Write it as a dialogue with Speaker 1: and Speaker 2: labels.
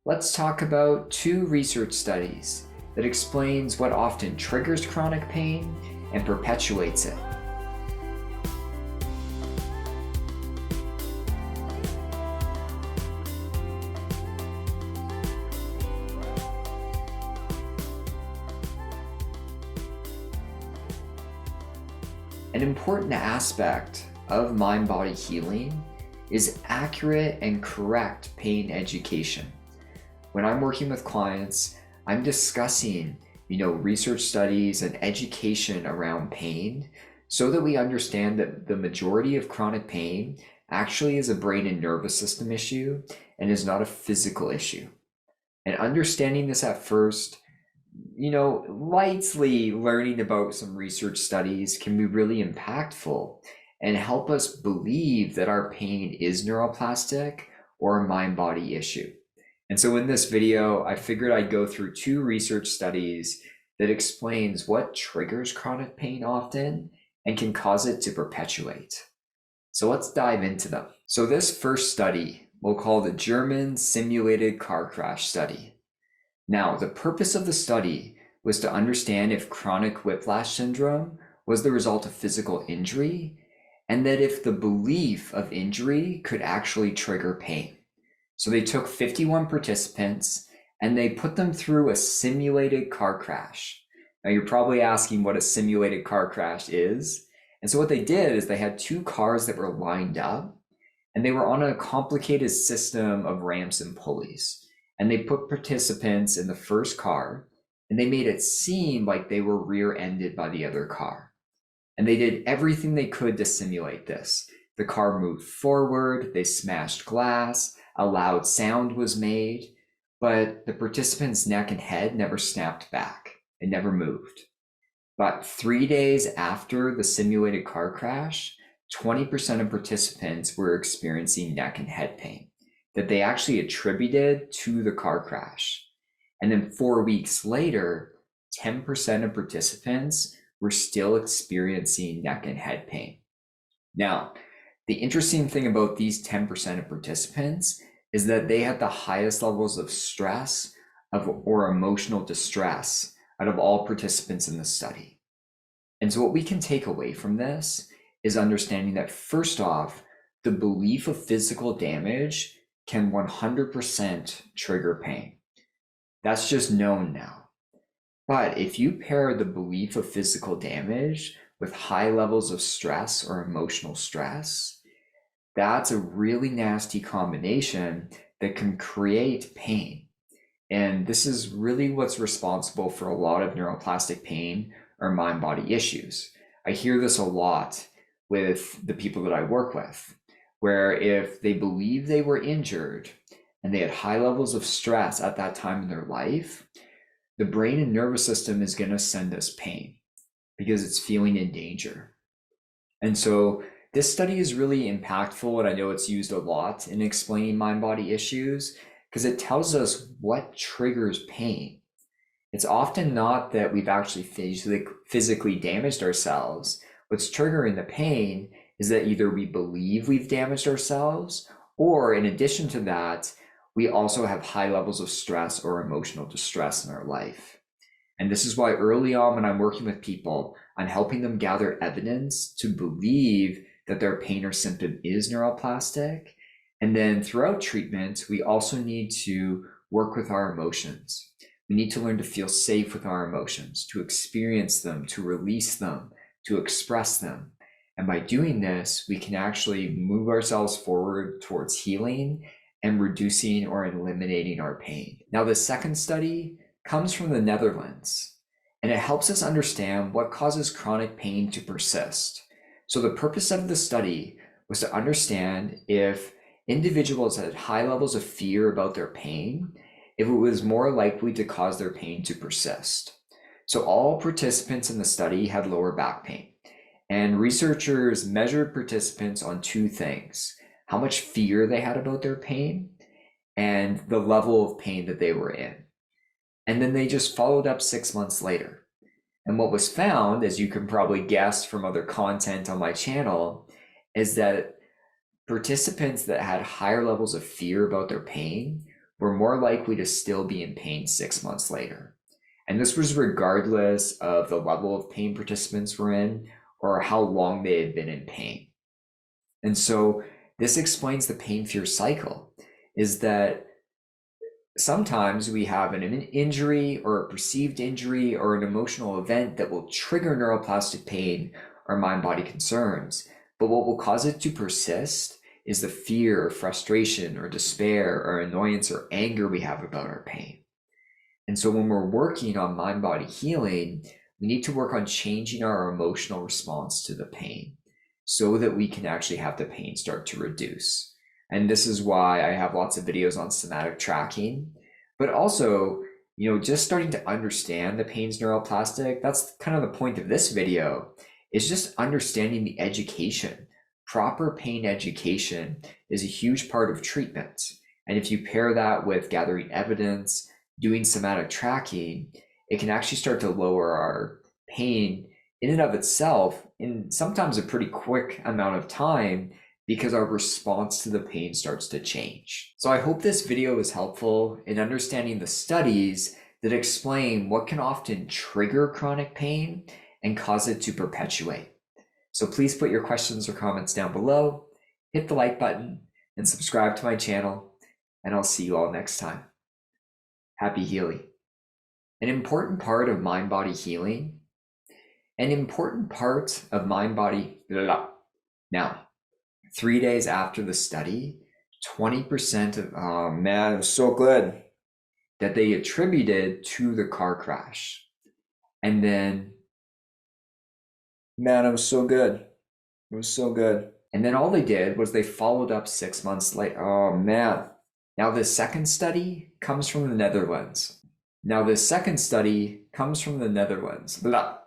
Speaker 1: Let's talk about two research studies that explains what often triggers chronic pain and perpetuates it. An important aspect of mind-body healing is accurate and correct pain education. When I'm working with clients, I'm discussing, research studies and education around pain so that we understand that the majority of chronic pain actually is a brain and nervous system issue and is not a physical issue. And understanding this at first, lightly learning about some research studies can be really impactful and help us believe that our pain is neuroplastic or a mind-body issue. And so in this video, I figured I'd go through two research studies that explains what triggers chronic pain often and can cause it to perpetuate. So let's dive into them. So this first study we'll call the German Simulated Car Crash Study. Now, the purpose of the study was to understand if chronic whiplash syndrome was the result of physical injury, and that if the belief of injury could actually trigger pain. So they took 51 participants and they put them through a simulated car crash. Now you're probably asking what a simulated car crash is. And so what they did is they had two cars that were lined up and they were on a complicated system of ramps and pulleys. And they put participants in the first car and they made it seem like they were rear-ended by the other car. And they did everything they could to simulate this. The car moved forward, they smashed glass, a loud sound was made, but the participant's neck and head never snapped back. It never moved. But 3 days after the simulated car crash, 20% of participants were experiencing neck and head pain that they actually attributed to the car crash. And then 4 weeks later, 10% of participants were still experiencing neck and head pain. Now, the interesting thing about these 10% of participants is that they had the highest levels of stress or emotional distress out of all participants in the study. And so what we can take away from this is understanding that first off, the belief of physical damage can 100% trigger pain. That's just known now. But if you pair the belief of physical damage with high levels of stress or emotional stress, that's a really nasty combination that can create pain. And this is really what's responsible for a lot of neuroplastic pain or mind-body issues. I hear this a lot with the people that I work with, where if they believe they were injured and they had high levels of stress at that time in their life, the brain and nervous system is going to send us pain because it's feeling in danger. And so this study is really impactful, and I know it's used a lot in explaining mind-body issues because it tells us what triggers pain. It's often not that we've actually physically damaged ourselves. What's triggering the pain is that either we believe we've damaged ourselves, or in addition to that, we also have high levels of stress or emotional distress in our life. And this is why early on when I'm working with people, I'm helping them gather evidence to believe that their pain or symptom is neuroplastic. And then throughout treatment, we also need to work with our emotions. We need to learn to feel safe with our emotions, to experience them, to release them, to express them. And by doing this, we can actually move ourselves forward towards healing and reducing or eliminating our pain. Now, the second study comes from the Netherlands, and it helps us understand what causes chronic pain to persist. So the purpose of the study was to understand if individuals had high levels of fear about their pain, if it was more likely to cause their pain to persist. So all participants in the study had lower back pain, and researchers measured participants on two things: how much fear they had about their pain and the level of pain that they were in. And then they just followed up 6 months later. And what was found, as you can probably guess from other content on my channel, is that participants that had higher levels of fear about their pain were more likely to still be in pain 6 months later. And this was regardless of the level of pain participants were in or how long they had been in pain. And so this explains the pain fear cycle, is that sometimes we have an injury or a perceived injury or an emotional event that will trigger neuroplastic pain or mind-body concerns. But what will cause it to persist is the fear or frustration or despair or annoyance or anger we have about our pain. And so when we're working on mind-body healing, we need to work on changing our emotional response to the pain so that we can actually have the pain start to reduce. And this is why I have lots of videos on somatic tracking, but also, just starting to understand the pain's neuroplastic. That's kind of the point of this video, is just understanding the education. Proper pain education is a huge part of treatment. And if you pair that with gathering evidence, doing somatic tracking, it can actually start to lower our pain in and of itself in sometimes a pretty quick amount of time, because our response to the pain starts to change. So I hope this video is helpful in understanding the studies that explain what can often trigger chronic pain and cause it to perpetuate. So please put your questions or comments down below, hit the like button, and subscribe to my channel, and I'll see you all next time. Happy healing. An important part of mind-body healing, now, 3 days after the study, 20% of, oh man, it was so good, that they attributed to the car crash. And then, man, it was so good. It was so good. And then all they did was they followed up 6 months later. Oh man. Now the second study comes from the Netherlands. Blah.